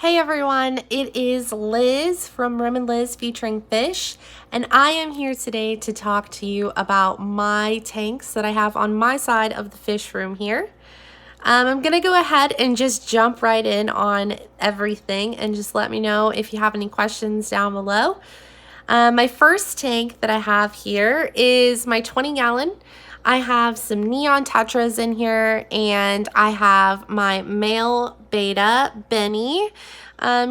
Hey everyone, it is Liz from Rim and Liz featuring fish, and I am here today to talk to you about my tanks that I have on my side of the fish room here. I'm going to go ahead and just jump right in on everything and just let me know if you have any questions down below. My first tank that I have here is my 20-gallon. I have some neon tetras in here, and I have my male beta, Benny.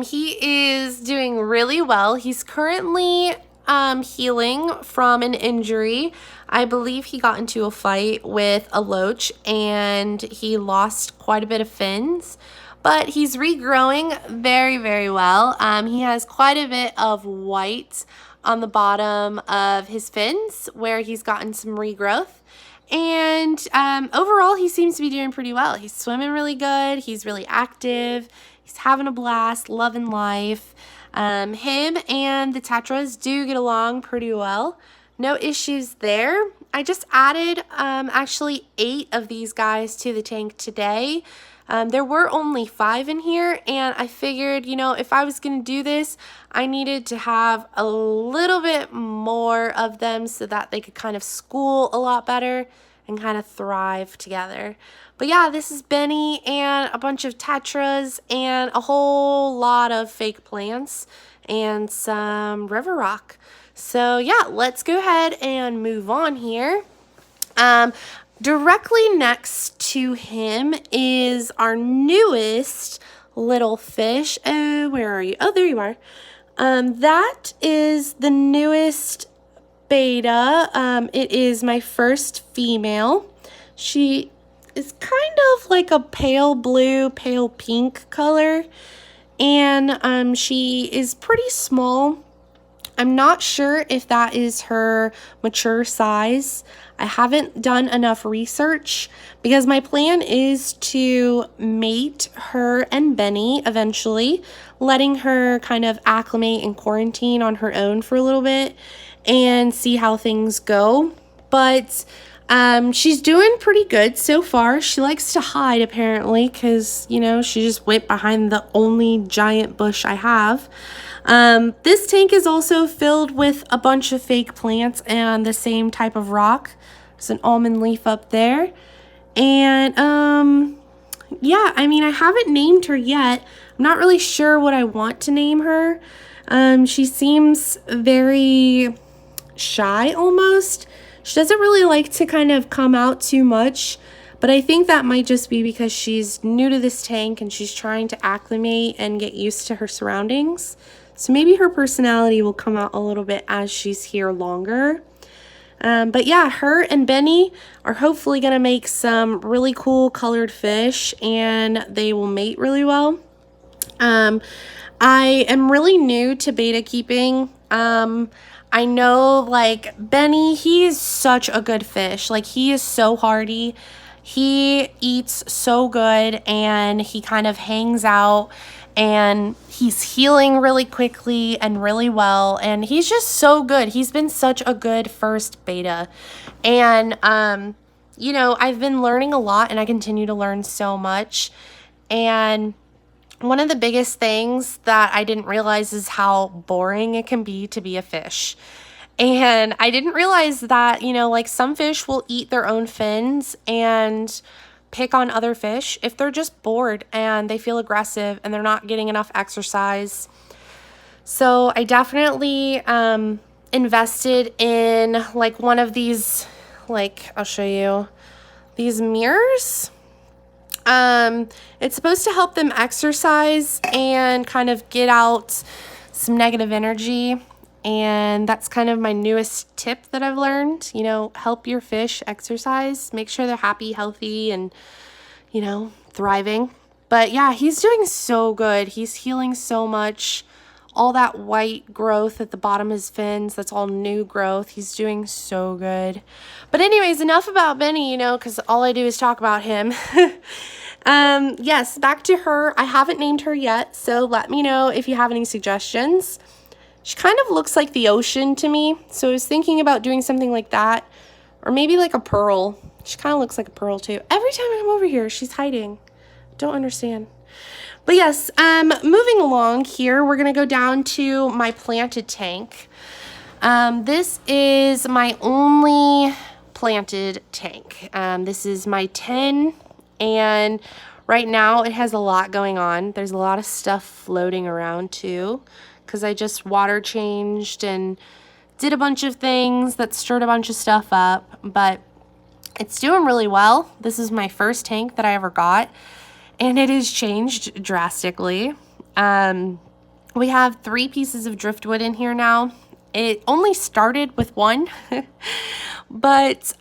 He is doing really well. He's currently healing from an injury. I believe he got into a fight with a loach and he lost quite a bit of fins, but he's regrowing very, very well. He has quite a bit of white on the bottom of his fins where he's gotten some regrowth. And overall, he seems to be doing pretty well. He's swimming really good. He's really active. He's having a blast, loving life. Him and the tetras do get along pretty well. No issues there. I just added actually 8 of these guys to the tank today. There were only 5 in here, and I figured, if I was going to do this, I needed to have a little bit more of them so that they could kind of school a lot better and kind of thrive together. But yeah, this is Benny and a bunch of tetras and a whole lot of fake plants and some river rock. So yeah, let's go ahead and move on here. Directly next to him is our newest little fish. Oh, where are you? Oh, there you are. That is the newest beta. It is my first female. She is kind of like a pale blue, pale pink color, and she is pretty small. I'm not sure if that is her mature size. I haven't done enough research because my plan is to mate her and Benny eventually, letting her kind of acclimate and quarantine on her own for a little bit and see how things go. But she's doing pretty good so far. She likes to hide apparently because, she just went behind the only giant bush I have. This tank is also filled with a bunch of fake plants and the same type of rock. There's an almond leaf up there. And, yeah, I haven't named her yet. I'm not really sure what I want to name her. She seems very shy almost. She doesn't really like to kind of come out too much, but I think that might just be because she's new to this tank and she's trying to acclimate and get used to her surroundings. So maybe her personality will come out a little bit as she's here longer. But yeah, her and Benny are hopefully going to make some really cool colored fish and they will mate really well. I am really new to beta keeping. I know, like, Benny, he is such a good fish. Like, he is so hardy. He eats so good, and he kind of hangs out, and he's healing really quickly and really well, and he's just so good. He's been such a good first beta. And, I've been learning a lot, and I continue to learn so much. And one of the biggest things that I didn't realize is how boring it can be to be a fish. And I didn't realize that, like some fish will eat their own fins and pick on other fish if they're just bored and they feel aggressive and they're not getting enough exercise. So I definitely invested in like one of these, like I'll show you, these mirrors. It's supposed to help them exercise and kind of get out some negative energy. And that's kind of my newest tip that I've learned, help your fish exercise, make sure they're happy, healthy, and, thriving. But yeah, he's doing so good. He's healing so much. All that white growth at the bottom of his fins, that's all new growth. He's doing so good. But anyways, enough about Benny, because all I do is talk about him. Yes, back to her. I haven't named her yet, so let me know if you have any suggestions. She kind of looks like the ocean to me, so I was thinking about doing something like that, or maybe like a pearl. She kind of looks like a pearl too. Every time I come over here, she's hiding. Don't understand. But yes, moving along here, we're going to go down to my planted tank. This is my only planted tank. This is my 10, and right now it has a lot going on. There's a lot of stuff floating around too, because I just water changed and did a bunch of things that stirred a bunch of stuff up, but it's doing really well. This is my first tank that I ever got, and it has changed drastically. We have 3 pieces of driftwood in here now. It only started with 1, but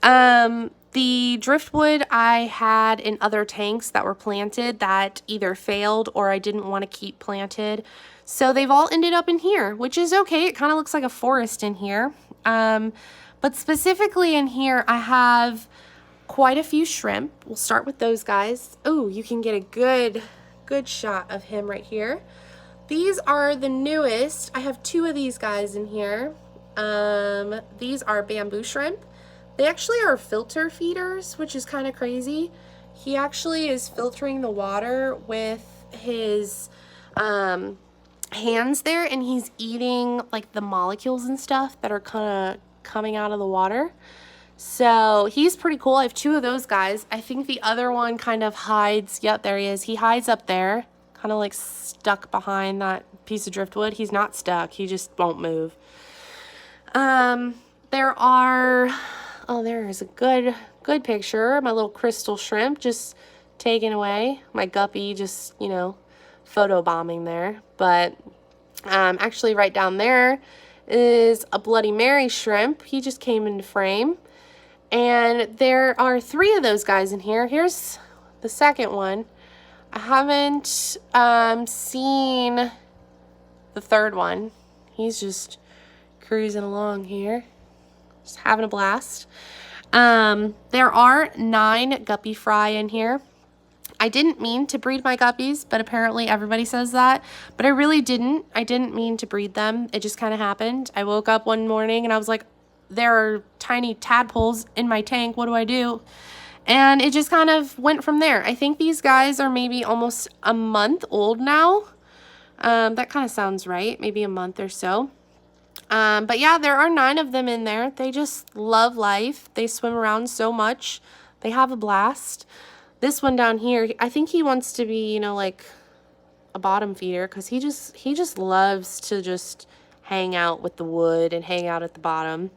the driftwood I had in other tanks that were planted that either failed or I didn't want to keep planted. So they've all ended up in here, which is okay. It kind of looks like a forest in here. But specifically in here, I have quite a few shrimp. We'll start with those guys. Oh, you can get a good shot of him right here. These are the newest. I have 2 of these guys in here. These are bamboo shrimp. They actually are filter feeders, which is kind of crazy. He actually is filtering the water with his hands there, and he's eating like the molecules and stuff that are kind of coming out of the water. So he's pretty cool. I have 2 of those guys. I think the other one kind of hides. Yep, there he is. He hides up there, kind of like stuck behind that piece of driftwood. He's not stuck. He just won't move. There are, oh, there's a good picture. My little crystal shrimp just taken away. My guppy just, you know, photo bombing there. But actually right down there is a Bloody Mary shrimp. He just came into frame. And there are 3 of those guys in here. Here's the second one. I haven't seen the third one. He's just cruising along here, just having a blast. There are 9 guppy fry in here. I didn't mean to breed my guppies, but apparently everybody says that. But I really didn't. I didn't mean to breed them. It just kind of happened. I woke up one morning and I was like, there are tiny tadpoles in my tank. What do I do? And it just kind of went from there. I think these guys are maybe almost a month old now. That kind of sounds right. Maybe a month or so. But yeah, there are 9 of them in there. They just love life. They swim around so much. They have a blast. This one down here, I think he wants to be, you know, like a bottom feeder, because he just loves to just hang out with the wood and hang out at the bottom.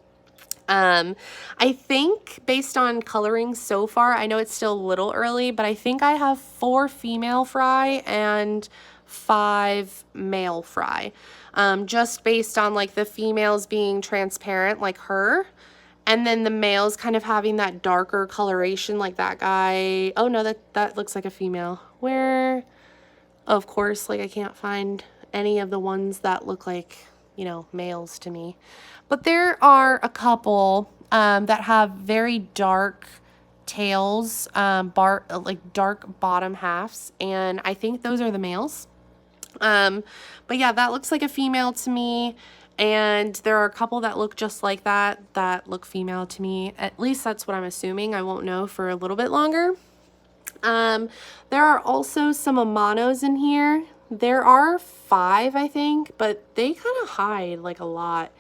I think based on coloring so far, I know it's still a little early, but I think I have 4 female fry and 5 male fry. Just based on like the females being transparent like her, and then the males kind of having that darker coloration like that guy. Oh no, that looks like a female. Where, of course, like I can't find any of the ones that look like, you know, males to me. But there are a couple that have very dark tails, like dark bottom halves, and I think those are the males. But yeah, that looks like a female to me, and there are a couple that look just like that look female to me. At least that's what I'm assuming. I won't know for a little bit longer. There are also some Amanos in here. There are 5, I think, but they kind of hide like a lot.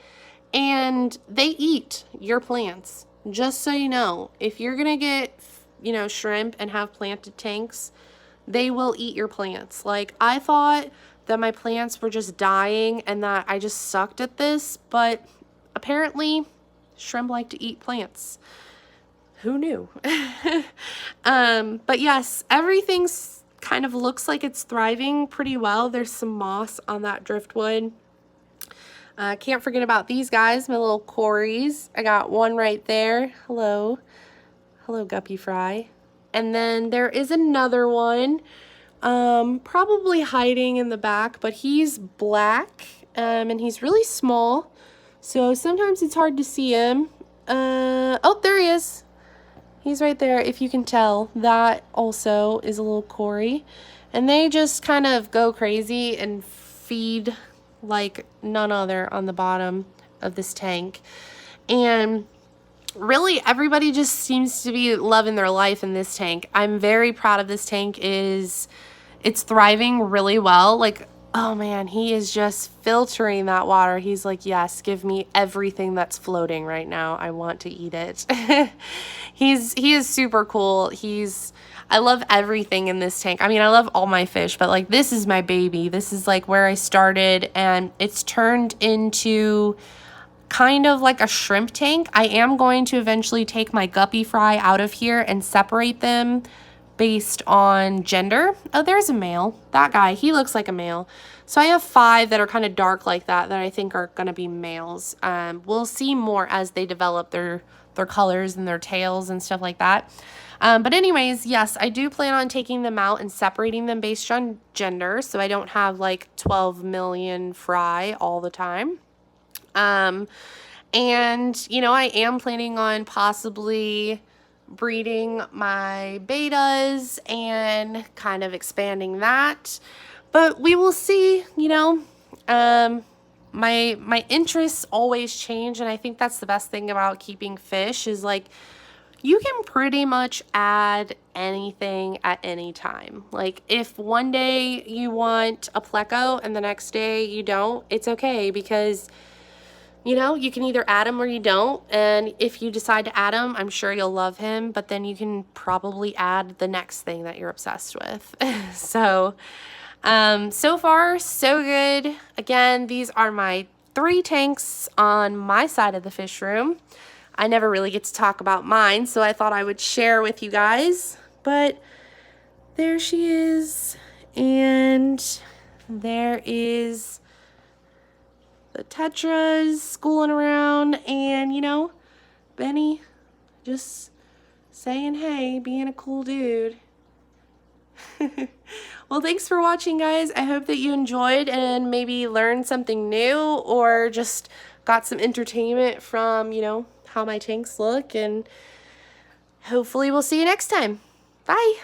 And they eat your plants. Just so you know, if you're gonna get, you know, shrimp and have planted tanks, they will eat your plants. Like, I thought that my plants were just dying and that I just sucked at this, but apparently shrimp like to eat plants. Who knew? But yes, everything's kind of looks like it's thriving pretty well. There's some moss on that driftwood. Can't forget about these guys, my little Corys. I got one right there. Hello. Hello, guppy fry. And then there is another one, probably hiding in the back, but he's black, and he's really small, so sometimes it's hard to see him. Oh, there he is. He's right there, if you can tell. That also is a little Cory. And they just kind of go crazy and feed like none other on the bottom of this tank. And really, everybody just seems to be loving their life in this tank. I'm very proud of this tank. It it's thriving really well. Like, oh man, he is just filtering that water. He's like, yes, give me everything that's floating right now. I want to eat it. He is super cool. I love everything in this tank. I mean, I love all my fish, but like this is my baby. This is like where I started, and it's turned into kind of like a shrimp tank. I am going to eventually take my guppy fry out of here and separate them based on gender. Oh, there's a male. That guy, he looks like a male. So I have 5 that are kind of dark like that I think are going to be males. We'll see more as they develop their colors and their tails and stuff like that. But anyways, yes, I do plan on taking them out and separating them based on gender, so I don't have like 12 million fry all the time. And, you know, I am planning on possibly breeding my bettas and kind of expanding that. But we will see, you know. My interests always change, and I think that's the best thing about keeping fish is like you can pretty much add anything at any time. Like if one day you want a pleco and the next day you don't, it's okay, because you know, you can either add him or you don't. And if you decide to add him, I'm sure you'll love him, but then you can probably add the next thing that you're obsessed with. So far, so good. Again, these are my 3 tanks on my side of the fish room. I never really get to talk about mine, so I thought I would share with you guys. But there she is. And there is the tetras schooling around, and you know, Benny just saying hey, being a cool dude. Well, thanks for watching, guys. I hope that you enjoyed and maybe learned something new or just got some entertainment from, you know, how my tanks look, and hopefully we'll see you next time. Bye.